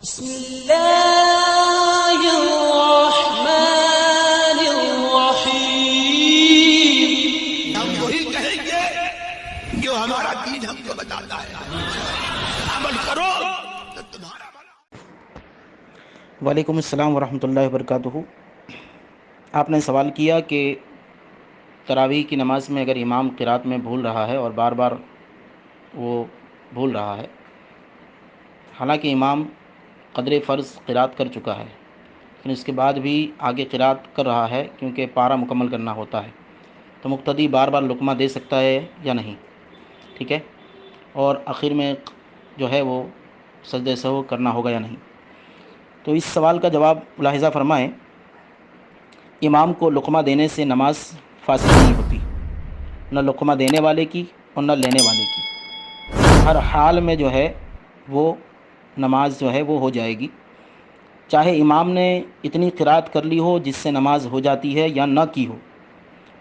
بسم اللہ الرحمن الرحیم۔ ہم وہی کہیں گے جو ہمارا دین ہم کو بتاتا ہے، عمل کرو تو تمہارا بھلا۔ وعلیکم السلام ورحمۃ اللہ وبرکاتہ۔ آپ نے سوال کیا کہ تراویح کی نماز میں اگر امام قرات میں بھول رہا ہے اور بار بار وہ بھول رہا ہے، حالانکہ امام قدر فرض قرات کر چکا ہے لیکن اس کے بعد بھی آگے قرات کر رہا ہے کیونکہ پارہ مکمل کرنا ہوتا ہے، تو مقتدی بار بار لقمہ دے سکتا ہے یا نہیں؟ ٹھیک ہے، اور آخر میں جو ہے وہ سجدہ سہو کرنا ہوگا یا نہیں؟ تو اس سوال کا جواب ملاحظہ فرمائیں، امام کو لقمہ دینے سے نماز فاسد نہیں ہوتی، نہ لقمہ دینے والے کی اور نہ لینے والے کی، ہر حال میں جو ہے وہ نماز جو ہے وہ ہو جائے گی، چاہے امام نے اتنی قرات کر لی ہو جس سے نماز ہو جاتی ہے یا نہ کی ہو،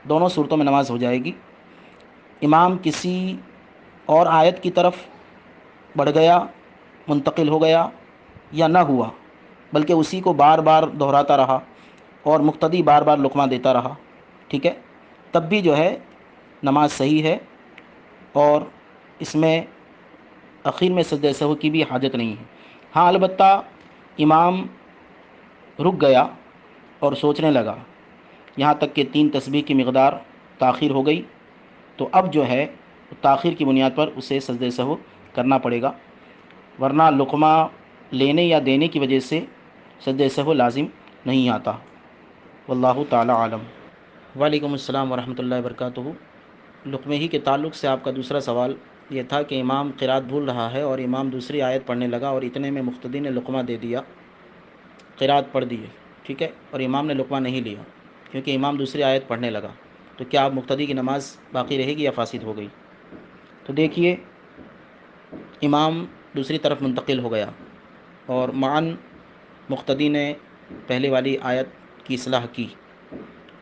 دونوں صورتوں میں نماز ہو جائے گی۔ امام کسی اور آیت کی طرف بڑھ گیا، منتقل ہو گیا یا نہ ہوا، بلکہ اسی کو بار بار دہراتا رہا اور مقتدی بار بار لقمہ دیتا رہا، ٹھیک ہے، تب بھی جو ہے نماز صحیح ہے اور اس میں اخیر میں سجدہ سہو کی بھی حاجت نہیں ہے۔ ہاں البتہ امام رک گیا اور سوچنے لگا یہاں تک کہ 3 تسبیح کی مقدار تاخیر ہو گئی، تو اب جو ہے تاخیر کی بنیاد پر اسے سجدہ سہو کرنا پڑے گا، ورنہ لقمہ لینے یا دینے کی وجہ سے سجدہ سہو لازم نہیں آتا۔ واللہ تعالی عالم۔ وعلیکم السلام ورحمۃ اللہ وبرکاتہ۔ لقمے ہی کے تعلق سے آپ کا دوسرا سوال یہ تھا کہ امام قرات بھول رہا ہے اور امام دوسری آیت پڑھنے لگا اور اتنے میں مقتدی نے لقمہ دے دیا، قرات پڑھ دی ہے، ٹھیک ہے، اور امام نے لقمہ نہیں لیا کیونکہ امام دوسری آیت پڑھنے لگا، تو کیا اب مقتدی کی نماز باقی رہے گی یا فاسد ہو گئی؟ تو دیکھیے، امام دوسری طرف منتقل ہو گیا اور معاً مقتدی نے پہلے والی آیت کی اصلاح کی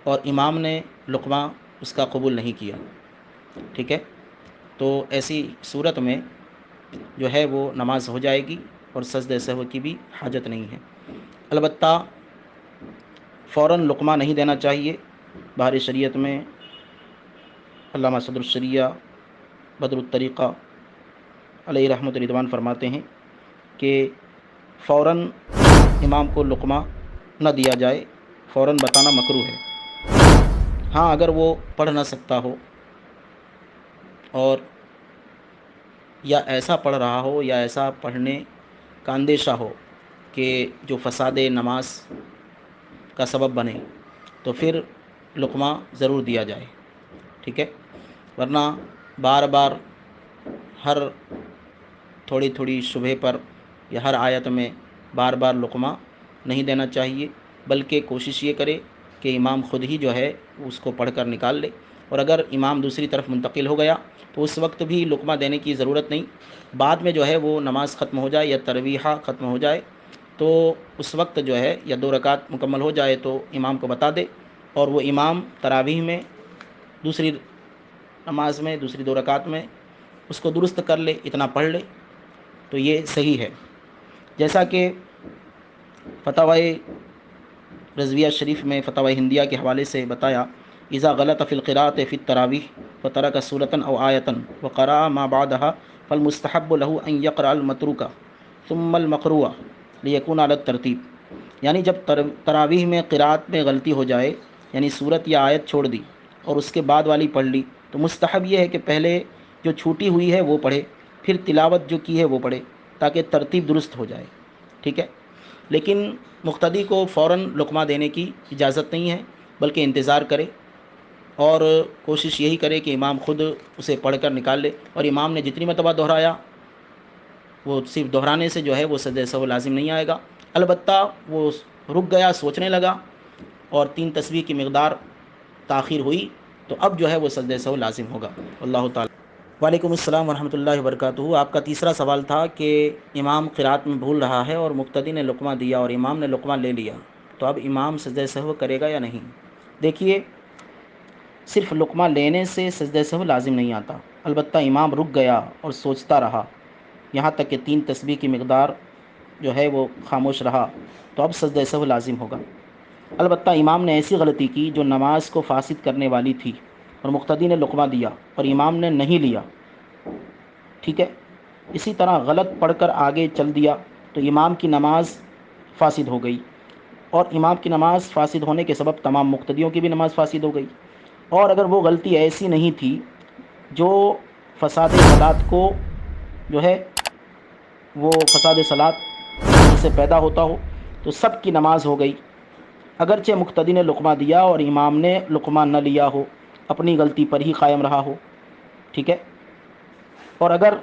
اور امام نے لقمہ اس کا قبول نہیں کیا، ٹھیک ہے، تو ایسی صورت میں جو ہے وہ نماز ہو جائے گی اور سجدہ سہو کی بھی حاجت نہیں ہے۔ البتہ فوراً لقمہ نہیں دینا چاہیے۔ بہار شریعت میں علامہ صدر الشریعہ بدر الطریقہ علیہ رحمۃ رضوان فرماتے ہیں کہ فوراً امام کو لقمہ نہ دیا جائے، فوراً بتانا مکروہ ہے۔ ہاں اگر وہ پڑھ نہ سکتا ہو اور یا ایسا پڑھ رہا ہو یا ایسا پڑھنے کا اندیشہ ہو کہ جو فساد نماز کا سبب بنے، تو پھر لقمہ ضرور دیا جائے، ٹھیک ہے، ورنہ بار بار ہر تھوڑی تھوڑی شبہ پر یا ہر آیت میں بار بار لقمہ نہیں دینا چاہیے، بلکہ کوشش یہ کرے کہ امام خود ہی جو ہے اس کو پڑھ کر نکال لے، اور اگر امام دوسری طرف منتقل ہو گیا تو اس وقت بھی لقمہ دینے کی ضرورت نہیں، بعد میں جو ہے وہ نماز ختم ہو جائے یا تراویح ختم ہو جائے تو اس وقت جو ہے یا 2 رکعت مکمل ہو جائے تو امام کو بتا دے، اور وہ امام تراویح میں دوسری نماز میں دوسری 2 رکعت میں اس کو درست کر لے، اتنا پڑھ لے، تو یہ صحیح ہے۔ جیسا کہ فتاوی رضویہ شریف میں فتاوی ہندیہ کے حوالے سے بتایا، اذا غلط فی القراءۃ فی التراویح فترک سورۃ او آیۃ وقرأ ما بعدها فالمستحب له ان یقرأ المتروک ثم المقروء لیکون علی الترتیب، یعنی جب تراویح میں قراءت میں غلطی ہو جائے، یعنی سورت یا آیت چھوڑ دی اور اس کے بعد والی پڑھ لی، تو مستحب یہ ہے کہ پہلے جو چھوٹی ہوئی ہے وہ پڑھے، پھر تلاوت جو کی ہے وہ پڑھے، تاکہ ترتیب درست ہو جائے، ٹھیک ہے، لیکن مقتدی کو فوراً لقمہ دینے کی اجازت نہیں ہے، بلکہ انتظار کرے اور کوشش یہی کرے کہ امام خود اسے پڑھ کر نکال لے، اور امام نے جتنی مرتبہ دہرایا وہ صرف دہرانے سے جو ہے وہ سجدہ سہو لازم نہیں آئے گا، البتہ وہ رک گیا، سوچنے لگا اور 3 تسبیح کی مقدار تاخیر ہوئی تو اب جو ہے وہ سجدہ سہو لازم ہوگا۔ اللہ تعالی۔ وعلیکم السلام ورحمۃ اللہ وبرکاتہ۔ آپ کا تیسرا سوال تھا کہ امام قرات میں بھول رہا ہے اور مقتدی نے لقمہ دیا اور امام نے لقمہ لے لیا، تو اب امام سجدہ سہو کرے گا یا نہیں؟ دیکھیے، صرف لقمہ لینے سے سجدہ سہو لازم نہیں آتا، البتہ امام رک گیا اور سوچتا رہا یہاں تک کہ 3 تسبیح کی مقدار جو ہے وہ خاموش رہا تو اب سجدہ سہو لازم ہوگا۔ البتہ امام نے ایسی غلطی کی جو نماز کو فاسد کرنے والی تھی اور مقتدی نے لقمہ دیا اور امام نے نہیں لیا، ٹھیک ہے، اسی طرح غلط پڑھ کر آگے چل دیا تو امام کی نماز فاسد ہو گئی، اور امام کی نماز فاسد ہونے کے سبب تمام مقتدیوں کی بھی نماز فاسد ہو گئی۔ اور اگر وہ غلطی ایسی نہیں تھی جو فساد صلاۃ کو جو ہے وہ فساد صلاۃ سے پیدا ہوتا ہو تو سب کی نماز ہو گئی، اگرچہ مقتدی نے لقمہ دیا اور امام نے لقمہ نہ لیا ہو، اپنی غلطی پر ہی قائم رہا ہو، ٹھیک ہے۔ اور اگر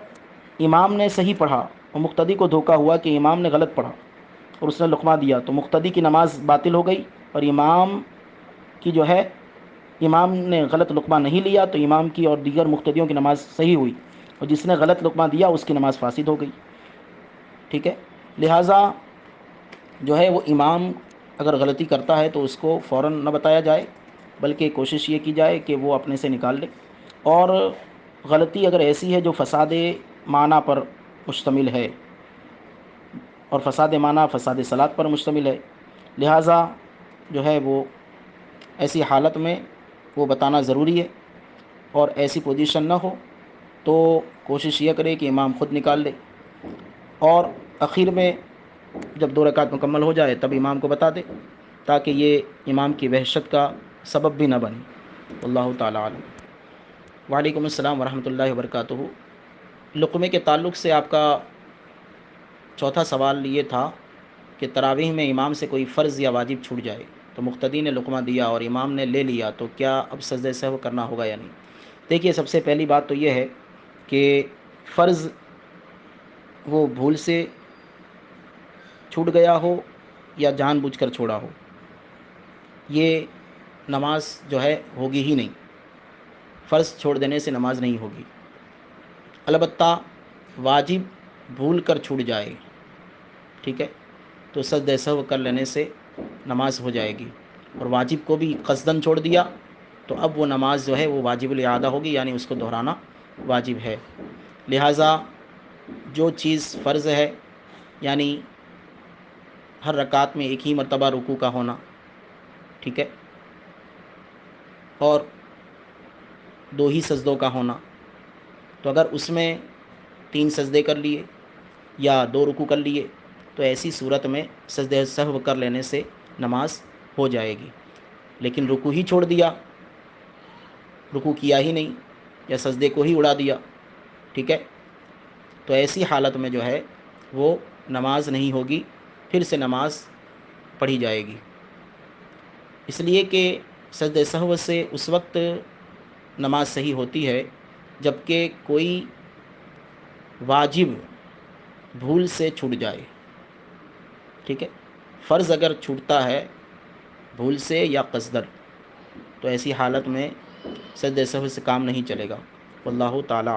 امام نے صحیح پڑھا اور مقتدی کو دھوکہ ہوا کہ امام نے غلط پڑھا اور اس نے لقمہ دیا تو مقتدی کی نماز باطل ہو گئی، اور امام کی جو ہے امام نے غلط لقمہ نہیں لیا تو امام کی اور دیگر مقتدیوں کی نماز صحیح ہوئی، اور جس نے غلط لقمہ دیا اس کی نماز فاسد ہو گئی، ٹھیک ہے۔ لہٰذا جو ہے وہ امام اگر غلطی کرتا ہے تو اس کو فوراً نہ بتایا جائے، بلکہ کوشش یہ کی جائے کہ وہ اپنے سے نکال لے، اور غلطی اگر ایسی ہے جو فساد معنی پر مشتمل ہے، اور فساد معنی فساد صلاۃ پر مشتمل ہے، لہٰذا جو ہے وہ ایسی حالت میں وہ بتانا ضروری ہے، اور ایسی پوزیشن نہ ہو تو کوشش یہ کرے کہ امام خود نکال لے، اور اخیر میں جب 2 رکعت مکمل ہو جائے تب امام کو بتا دے، تاکہ یہ امام کی وحشت کا سبب بھی نہ بنے۔ اللہ تعالیٰ عالم۔ وعلیکم السلام ورحمۃ اللہ وبرکاتہ۔ لقمے کے تعلق سے آپ کا چوتھا سوال یہ تھا کہ تراویح میں امام سے کوئی فرض یا واجب چھوٹ جائے تو مقتدی نے لقمہ دیا اور امام نے لے لیا تو کیا اب سجدہ سہو کرنا ہوگا یا نہیں؟ دیکھیے، سب سے پہلی بات تو یہ ہے کہ فرض وہ بھول سے چھوٹ گیا ہو یا جان بوجھ کر چھوڑا ہو، یہ نماز جو ہے ہوگی ہی نہیں، فرض چھوڑ دینے سے نماز نہیں ہوگی۔ البتہ واجب بھول کر چھوٹ جائے، ٹھیک ہے، تو سجدہ سہو کر لینے سے نماز ہو جائے گی، اور واجب کو بھی قصداً چھوڑ دیا تو اب وہ نماز جو ہے وہ واجب الاعادہ ہوگی، یعنی اس کو دہرانا واجب ہے۔ لہٰذا جو چیز فرض ہے، یعنی ہر رکعت میں ایک ہی مرتبہ رکوع کا ہونا، ٹھیک ہے، اور 2 ہی سجدوں کا ہونا، تو اگر اس میں 3 سجدے کر لیے یا 2 رکوع کر لیے تو ایسی صورت میں سجدہ سہو کر لینے سے نماز ہو جائے گی۔ لیکن رکوع ہی چھوڑ دیا، رکوع کیا ہی نہیں یا سجدے کو ہی اڑا دیا، ٹھیک ہے، تو ایسی حالت میں جو ہے وہ نماز نہیں ہوگی، پھر سے نماز پڑھی جائے گی، اس لیے کہ سجدہ سہو سے اس وقت نماز صحیح ہوتی ہے جب کہ کوئی واجب بھول سے چھوٹ جائے، ٹھیک ہے۔ فرض اگر چھوٹتا ہے بھول سے یا قصدن تو ایسی حالت میں سجدہ سہو سے کام نہیں چلے گا۔ واللہ تعالیٰ